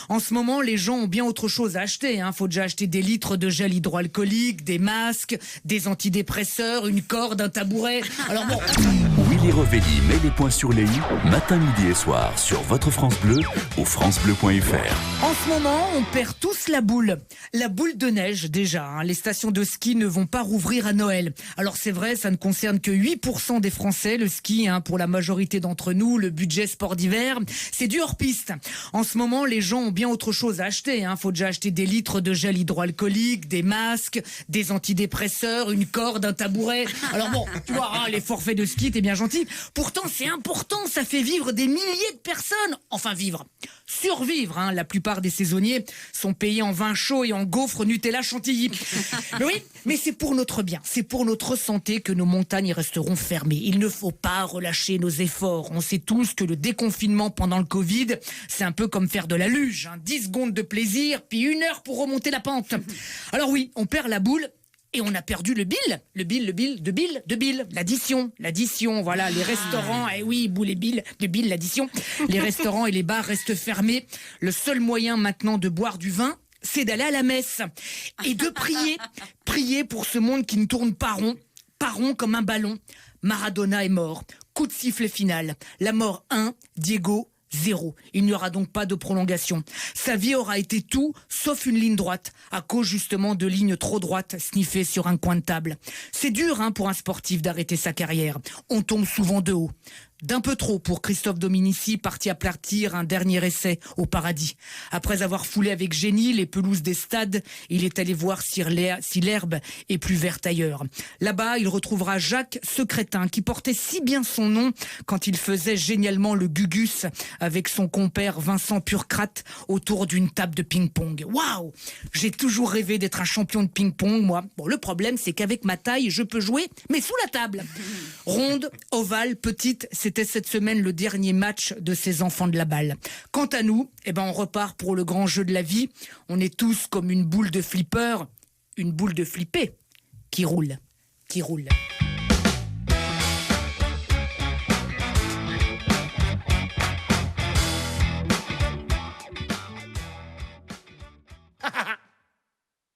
En ce moment, les gens ont bien autre chose à acheter. Faut déjà acheter des litres de gel hydroalcoolique, des masques, des antidépresseurs, une corde, un tabouret. Alors bon... Willy Revelli met les points sur les i, matin, midi et soir, sur votre France Bleu ou francebleu.fr. En ce moment, on perd tous la boule. La boule de neige, déjà. Les stations de ski ne vont pas rouvrir à Noël. Alors c'est vrai, ça ne concerne que 8% des Français, le ski. Pour la majorité d'entre nous, le budget sport d'hiver, c'est du hors-piste. En ce moment, les gens ont bien autre chose à acheter. Faut déjà acheter des litres de gel hydroalcoolique, des masques, des antidépresseurs, une corde, un tabouret. Alors bon, tu vois, les forfaits de ski, t'es bien gentil. Pourtant, c'est important, ça fait vivre des milliers de personnes. Enfin, vivre. Survivre, La plupart des saisonniers sont payés en vin chaud et en gaufres Nutella Chantilly. Mais oui, mais c'est pour notre bien, c'est pour notre santé que nos montagnes resteront fermées. Il ne faut pas relâcher nos efforts. On sait tous que le déconfinement pendant le Covid, c'est un peu comme faire de la luge. 10 secondes de plaisir, puis 1 heure pour remonter la pente. Alors oui, on perd la boule. Et on a perdu le bill, l'addition, voilà, les restaurants, boule et bill, l'addition. Les restaurants et les bars restent fermés. Le seul moyen maintenant de boire du vin, c'est d'aller à la messe et de prier pour ce monde qui ne tourne pas rond comme un ballon. Maradona est mort, coup de sifflet final, la mort 1, Diego 0. Il n'y aura donc pas de prolongation. Sa vie aura été tout sauf une ligne droite, à cause justement de lignes trop droites sniffées sur un coin de table. C'est dur pour un sportif d'arrêter sa carrière. On tombe souvent de haut. D'un peu trop pour Christophe Dominici, parti aplatir un dernier essai au paradis. Après avoir foulé avec génie les pelouses des stades, il est allé voir si l'herbe est plus verte ailleurs. Là-bas, il retrouvera Jacques Secrétin, qui portait si bien son nom quand il faisait génialement le Gugus avec son compère Vincent Purcrate autour d'une table de ping-pong. Waouh! J'ai toujours rêvé d'être un champion de ping-pong, moi. Bon, le problème, c'est qu'avec ma taille, je peux jouer, mais sous la table. Ronde, ovale, petite, c'était cette semaine le dernier match de ces enfants de la balle. Quant à nous, on repart pour le grand jeu de la vie. On est tous comme une boule de flipper, une boule de flipper qui roule.